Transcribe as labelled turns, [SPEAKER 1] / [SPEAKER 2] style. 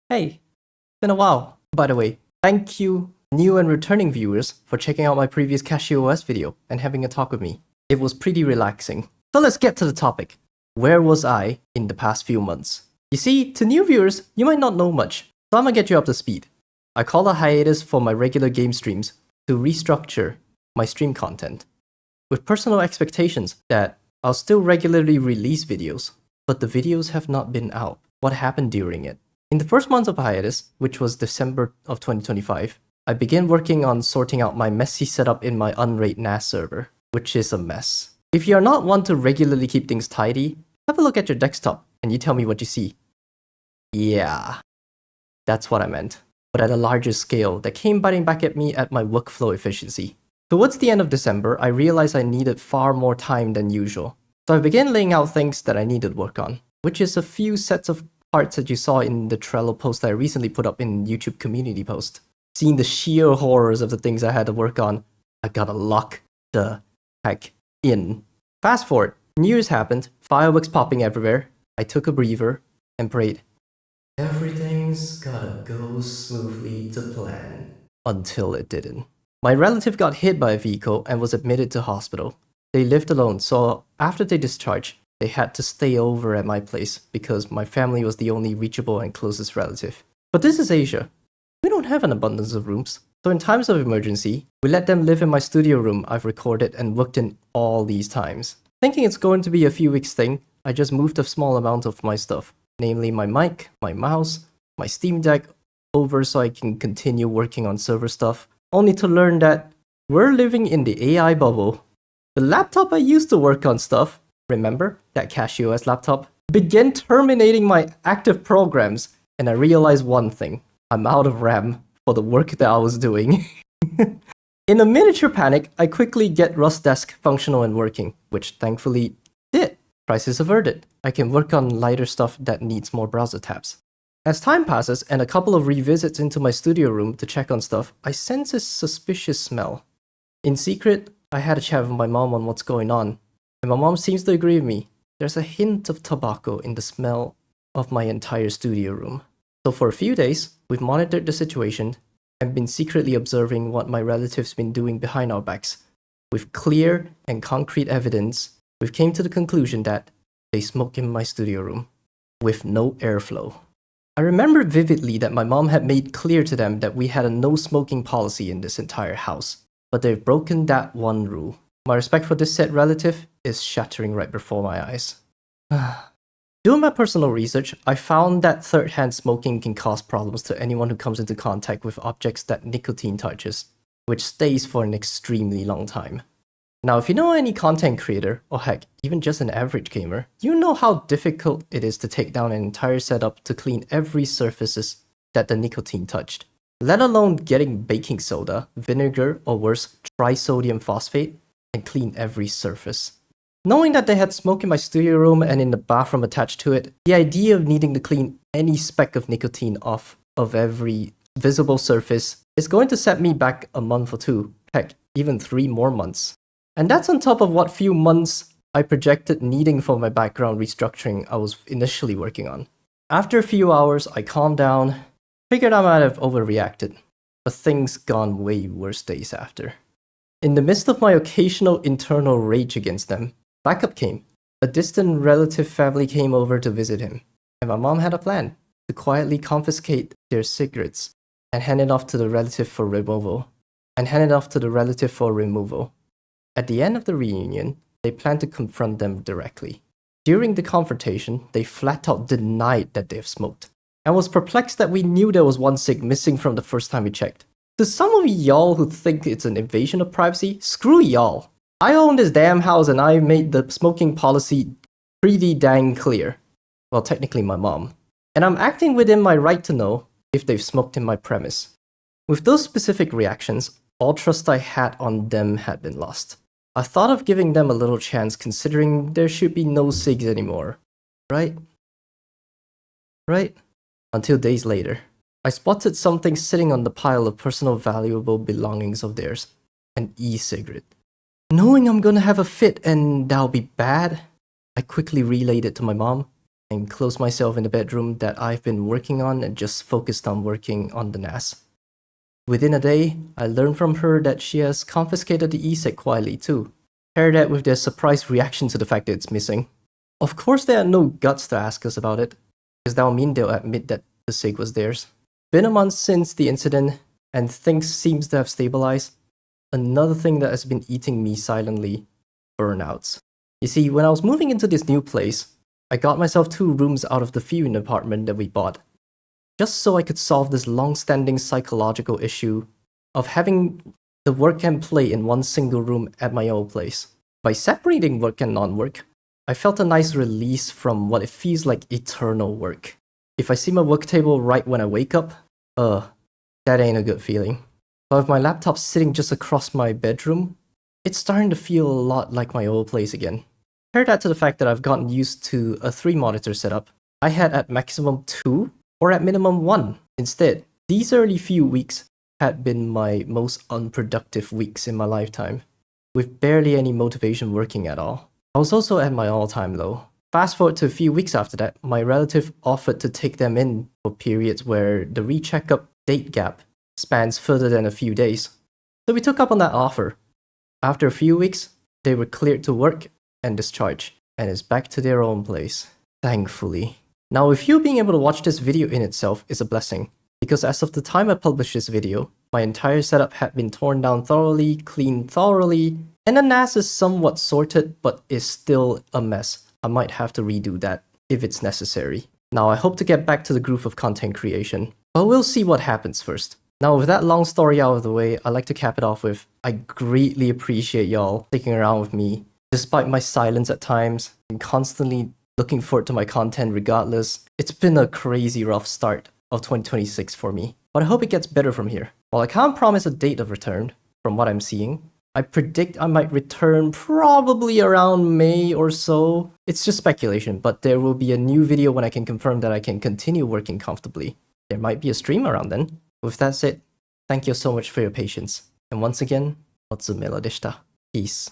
[SPEAKER 1] Hey, been a while. By the way, thank you, new and returning viewers, for checking out my previous CashioOS video and having a talk with me. It was pretty relaxing. So let's get to the topic. Where was I in the past few months? You see, to new viewers, you might not know much, so I'm gonna get you up to speed. I call a hiatus for my regular game streams to restructure my stream content, with personal expectations that I'll still regularly release videos, but the videos have not been out. What happened during it? In the first month of hiatus, which was December of 2025, I began working on sorting out my messy setup in my Unraid NAS server, which is a mess. If you're not one to regularly keep things tidy, have a look at your desktop and you tell me what you see. Yeah, that's what I meant, but at a larger scale that came biting back at me at my workflow efficiency. Towards the end of December, I realized I needed far more time than usual, so I began laying out things that I needed work on, which is a few sets of parts that you saw in the Trello post that I recently put up in YouTube community post. Seeing the sheer horrors of the things I had to work on, I gotta lock the heck in. Fast forward, New Year's happened, fireworks popping everywhere. I took a breather and prayed, everything's gotta go smoothly to plan. Until it didn't. My relative got hit by a vehicle and was admitted to hospital. They lived alone, so after they discharged, they had to stay over at my place because my family was the only reachable and closest relative. But this is Asia. We don't have an abundance of rooms. So in times of emergency, we let them live in my studio room I've recorded and worked in all these times. Thinking it's going to be a few weeks thing, I just moved a small amount of my stuff, namely my mic, my mouse, my Steam Deck, over so I can continue working on server stuff, only to learn that we're living in the AI bubble. The laptop I used to work on stuff, remember that CashioOS laptop, began terminating my active programs, and I realized one thing. I'm out of RAM for the work that I was doing. In a miniature panic, I quickly get RustDesk functional and working, which thankfully did. Crisis averted. I can work on lighter stuff that needs more browser tabs. As time passes and a couple of revisits into my studio room to check on stuff, I sense a suspicious smell. In secret, I had a chat with my mom on what's going on, and my mom seems to agree with me. There's a hint of tobacco in the smell of my entire studio room. So for a few days, we've monitored the situation and been secretly observing what my relatives been doing behind our backs. With clear and concrete evidence, we've came to the conclusion that they smoke in my studio room, with no airflow. I remember vividly that my mom had made clear to them that we had a no smoking policy in this entire house, but they've broken that one rule. My respect for this said relative is shattering right before my eyes. Doing my personal research, I found that third-hand smoking can cause problems to anyone who comes into contact with objects that nicotine touches, which stays for an extremely long time. Now, if you know any content creator, or heck, even just an average gamer, you know how difficult it is to take down an entire setup to clean every surfaces that the nicotine touched, let alone getting baking soda, vinegar, or worse, trisodium phosphate, and clean every surface. Knowing that they had smoke in my studio room and in the bathroom attached to it, the idea of needing to clean any speck of nicotine off of every visible surface is going to set me back a month or two, heck, even 3 more months. And that's on top of what few months I projected needing for my background restructuring I was initially working on. After a few hours, I calmed down, figured I might have overreacted, but things gone way worse days after. In the midst of my occasional internal rage against them, backup came. A distant relative family came over to visit him, and my mom had a plan to quietly confiscate their cigarettes and hand it off to the relative for removal. At the end of the reunion, they planned to confront them directly. During the confrontation, they flat out denied that they have smoked, and was perplexed that we knew there was one cig missing from the first time we checked. To some of y'all who think it's an invasion of privacy, screw y'all. I own this damn house and I made the smoking policy pretty dang clear. Well, technically my mom. And I'm acting within my right to know if they've smoked in my premise. With those specific reactions, all trust I had on them had been lost. I thought of giving them a little chance considering there should be no cigs anymore. Right? Until days later, I spotted something sitting on the pile of personal valuable belongings of theirs. An e-cigarette. Knowing I'm gonna have a fit and that'll be bad, I quickly relayed it to my mom, and closed myself in the bedroom that I've been working on and just focused on working on the NAS. Within a day, I learned from her that she has confiscated the ESEC quietly too. Pair that with their surprised reaction to the fact that it's missing. Of course they had no guts to ask us about it, because that will mean they'll admit that the SIG was theirs. Been a month since the incident, and things seems to have stabilized. Another thing that has been eating me silently, burnouts. You see, when I was moving into this new place, I got myself 2 rooms out of the few in the apartment that we bought, just so I could solve this long-standing psychological issue of having the work and play in one single room at my old place. By separating work and non-work, I felt a nice release from what it feels like eternal work. If I see my work table right when I wake up, that ain't a good feeling. But with my laptop sitting just across my bedroom, it's starting to feel a lot like my old place again. Compare that to the fact that I've gotten used to a 3-monitor setup. I had at maximum 2, or at minimum 1. Instead, these early few weeks had been my most unproductive weeks in my lifetime, with barely any motivation working at all. I was also at my all-time low. Fast forward to a few weeks after that, my relative offered to take them in for periods where the re-checkup date gap spans further than a few days. So we took up on that offer. After a few weeks, they were cleared to work and discharged, and is back to their own place, thankfully. Now, with you being able to watch this video in itself is a blessing, because as of the time I published this video, my entire setup had been torn down thoroughly, cleaned thoroughly, and the NAS is somewhat sorted, but is still a mess. I might have to redo that if it's necessary. Now, I hope to get back to the groove of content creation, but we'll see what happens first. Now, with that long story out of the way, I'd like to cap it off with, I greatly appreciate y'all sticking around with me, despite my silence at times, and constantly looking forward to my content regardless. It's been a crazy rough start of 2026 for me, but I hope it gets better from here. While I can't promise a date of return, from what I'm seeing, I predict I might return probably around May or so. It's just speculation, but there will be a new video when I can confirm that I can continue working comfortably. There might be a stream around then. With that said, thank you so much for your patience. And once again, Otsumelo deshita. Peace.